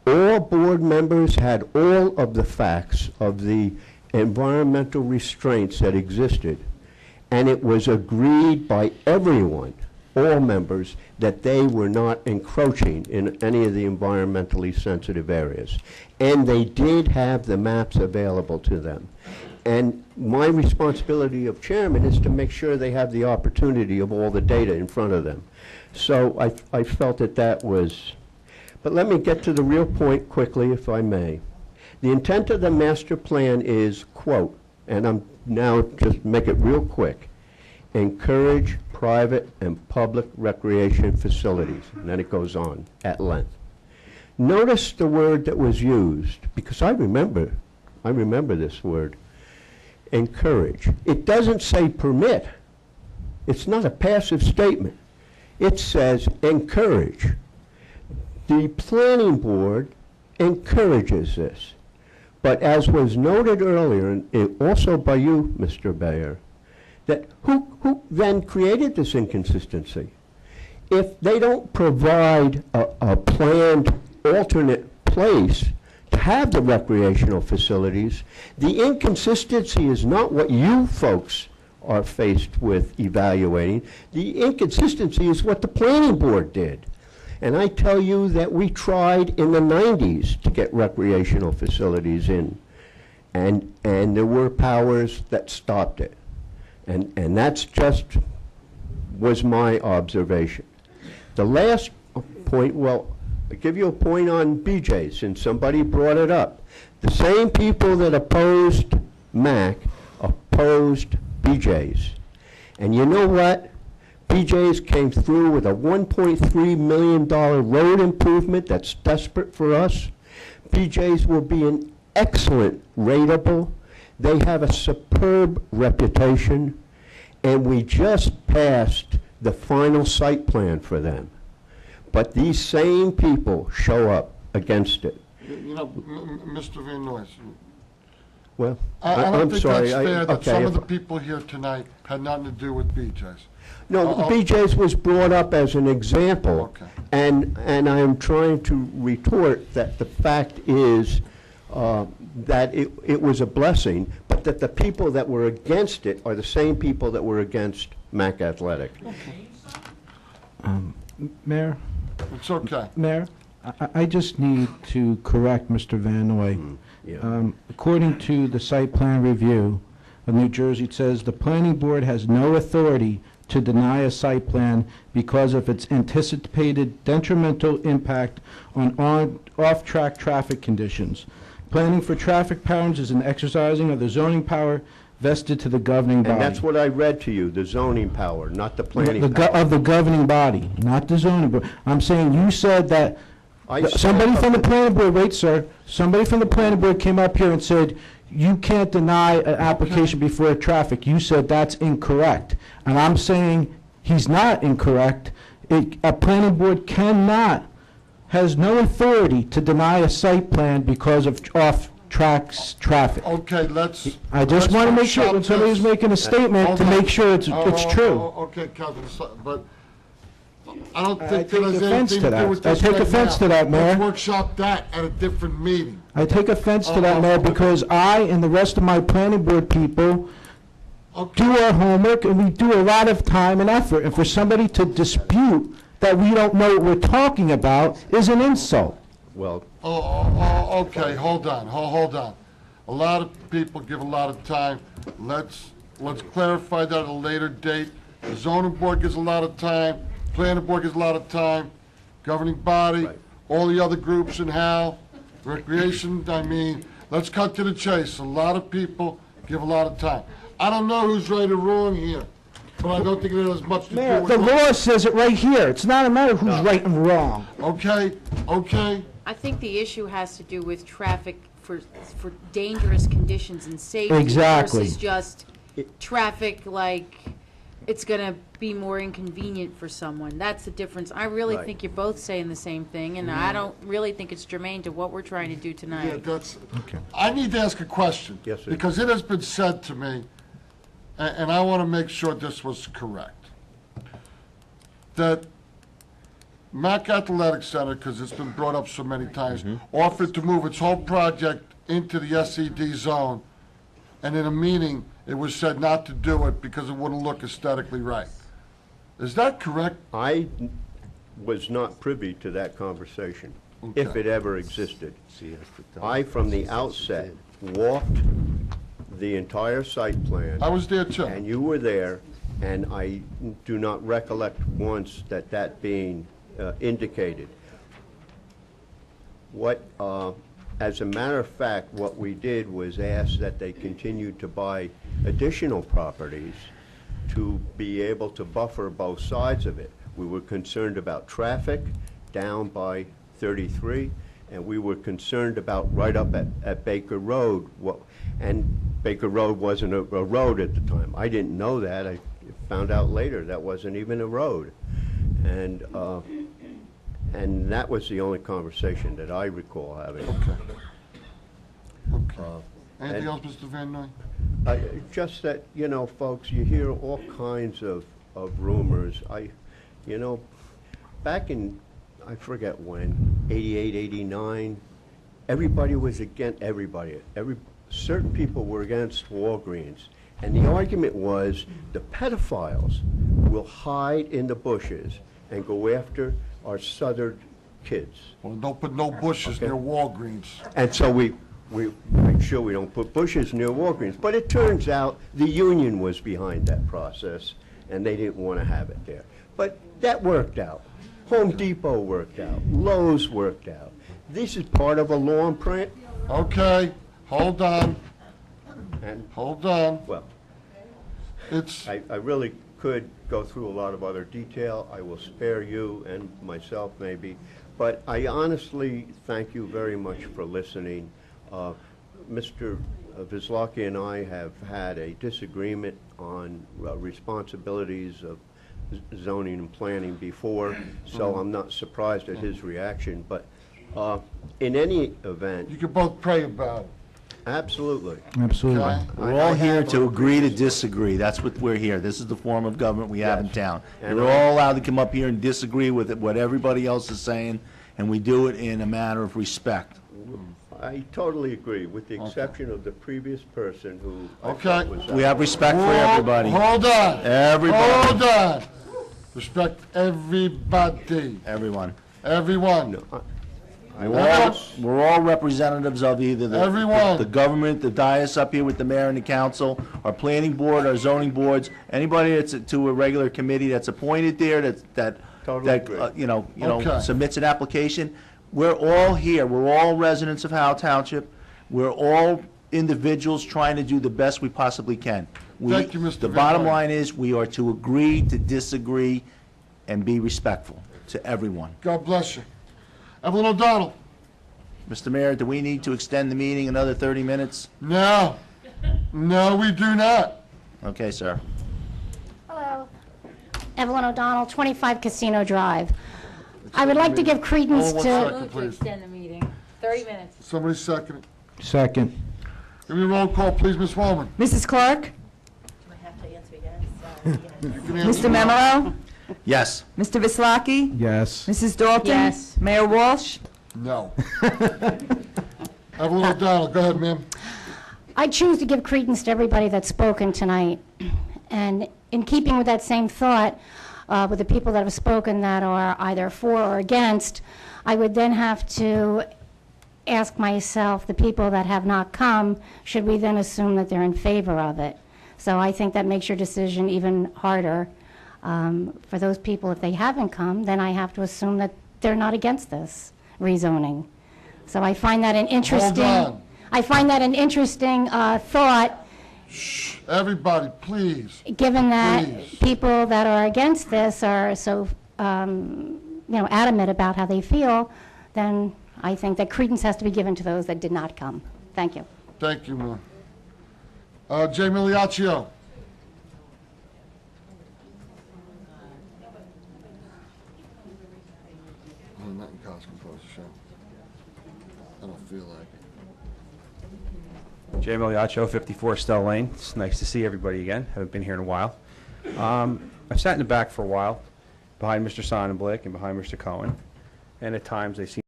all board members had all of the facts of the environmental restraints that existed, and it was agreed by everyone, all members, that they were not encroaching in any of the environmentally sensitive areas. And they did have the maps available to them. And my responsibility of chairman is to make sure they have the opportunity of all the data in front of them. So I felt that that was, but let me get to the real point quickly, if I may. The intent of the master plan is, quote, and I'm now just make it real quick, encourage private and public recreation facilities. And then it goes on at length. Notice the word that was used, because I remember this word, encourage. It doesn't say permit. It's not a passive statement. It says encourage. The planning board encourages this. But as was noted earlier, and also by you, Mr. Bayer, that who then created this inconsistency? If they don't provide a planned alternate place to have the recreational facilities, the inconsistency is not what you folks are faced with evaluating. The inconsistency is what the planning board did. And I tell you that we tried in the 90s to get recreational facilities in, and there were powers that stopped it. And that's just was my observation. The last point, well, I'll give you a point on BJ's, and somebody brought it up. The same people that opposed MAC opposed BJ's. And you know what? BJ's came through with a $1.3 million road improvement that's desperate for us. BJ's will be an excellent rateable. They have a superb reputation, and we just passed the final site plan for them. But these same people show up against it. You know, Mr. Van Noyes, Well, I don't I'm think sorry. that's fair that okay, some of the people here tonight had nothing to do with BJ's. No, BJ's was brought up as an example, Okay. and I am trying to retort that the fact is that it was a blessing, but that the people that were against it are the same people that were against Mac Athletic. Mayor? It's okay. Mayor, I just need to correct Mr. Van Noy. Yeah. According to the site plan review of New Jersey, it says the planning board has no authority to deny a site plan because of its anticipated detrimental impact on off-track traffic conditions. Planning for traffic patterns is an exercising of the zoning power vested to the governing body. And that's what I read to you, the zoning power, not the planning power. Of the governing body, not the zoning board. I'm saying you said that somebody from the planning board, wait, sir, somebody from the planning board came up here and said, you can't deny an application before traffic. You said that's incorrect. And I'm saying he's not incorrect. A planning board has no authority to deny a site plan because of off-track traffic. Okay, let's. I just want to make sure when somebody's making a statement to make sure it's true. Okay, Calvin, but I don't I think take there's offense anything to to that. do with I this take right offense now. to that, Mayor. Let's workshop that at a different meeting. I take offense to that, Mayor, because I and the rest of my planning board people do our homework, and we do a lot of time and effort. And for somebody to dispute that we don't know what we're talking about is an insult. Well, Okay, hold on. A lot of people give a lot of time. Let's clarify that at a later date. The zoning board gives a lot of time, planning board gives a lot of time, governing body, Right. all the other groups in Howell, recreation, I mean, let's cut to the chase. A lot of people give a lot of time. I don't know who's right or wrong here, but I don't think it has much to do Mayor, with... the law says it right here. It's not a matter of who's right and wrong. Okay. I think the issue has to do with traffic for dangerous conditions and safety. Exactly. Versus just traffic like it's going to be more inconvenient for someone. That's the difference. I really Right. think you're both saying the same thing, and I don't really think it's germane to what we're trying to do Yeah, tonight. that's, I need to ask a question. Yes, sir. Because it has been said to me, and I want to make sure this was correct, that Mac Athletic Center, because it's been brought up so many times, offered to move its whole project into the SED zone, and in a meeting, it was said not to do it because it wouldn't look aesthetically right. Is that correct? I was not privy to that conversation, if Okay. it ever existed. I, from the outset, walked the entire site plan. I was there too. And you were there, and I do not recollect once that being indicated. What, as a matter of fact, what we did was ask that they continued to buy additional properties to be able to buffer both sides of it. We were concerned about traffic down by 33, and we were concerned about right up at Baker Road. And Baker Road wasn't a road at the time. I didn't know that. I found out later that wasn't even a road. And that was the only conversation that I recall having. Anything else, Mr. Van Noy? Just that, you know, folks, you hear all kinds of rumors. Back in, I forget when, 88, 89, everybody was against everybody. Certain people were against Walgreens. And the argument was the pedophiles will hide in the bushes and go after our southern kids. Well, don't put no bushes near Walgreens. And so we make sure we don't put bushes near Walgreens. But it turns out the union was behind that process, and they didn't want to have it there. But that worked out. Home Depot worked out. Lowe's worked out. This is part of a long print. Okay, hold on, And, hold on. well, It's, I really could go through a lot of other detail. I will spare you and myself maybe. But I honestly thank you very much for listening. Mr. Vislaki and I have had a disagreement on responsibilities of zoning and planning before, so I'm not surprised at his reaction. But in any event, you can both pray about it. absolutely. Absolutely. Okay? We're all here to agree to disagree. That's what we're here. This is the form of government we have in Yes. town. And You're all allowed to come up here and disagree with what everybody else is saying, and we do it in a matter of respect. I totally agree, with the exception of the previous person who I Okay. thought was... We have respect for everybody. Hold on. Everybody. Hold on. Respect everybody, Everyone. everyone. We're all representatives of either Everyone. the government, the dais up here with the mayor and the council, our planning board, our zoning boards, anybody that's to a regular committee that's appointed there, that Totally agree. Okay. submits an application. We're all here. We're all residents of Howell Township. We're all individuals trying to do the best we possibly can. Thank you, Mr. The Van bottom Dyke. line is, we are to agree to disagree and be respectful to everyone. God bless you. Evelyn O'Donnell. Mr. Mayor, do we need to extend the meeting another 30 minutes? No. No, we do not. Okay, sir. Hello. Evelyn O'Donnell, 25 Casino Drive. I would like to give credence Hold on to... one second, Move to please. extend the meeting. 30 minutes. Somebody second it. Second. Give me a roll call, please, Ms. Woolman. Mrs. Clark? I have to answer yes. You can answer. Mr. Memolo? Yes. Mr. Vislaki? Yes. Mrs. Dalton? Yes. Mayor Walsh? No. Evelyn O'Donnell, go ahead, ma'am. I choose to give credence to everybody that's spoken tonight. And in keeping with that same thought, with the people that have spoken that are either for or against, I would then have to ask myself, the people that have not come, should we then assume that they're in favor of it? So I think that makes your decision even harder. For those people, if they haven't come, then I have to assume that they're not against this rezoning. So I find that an interesting... on. I find that an interesting thought, Everybody, please. given that Please. people that are against this are so, adamant about how they feel, then I think that credence has to be given to those that did not come. Thank you. Thank you, ma'am. Jay Miliaccio. Oh, not in cost compose the show. I don't feel like it. Jay Miliaccio, 54 Stell Lane. It's nice to see everybody again. Haven't been here in a while. I've sat in the back for a while, behind Mr. Sonnenblick and behind Mr. Cohen, and at times they seem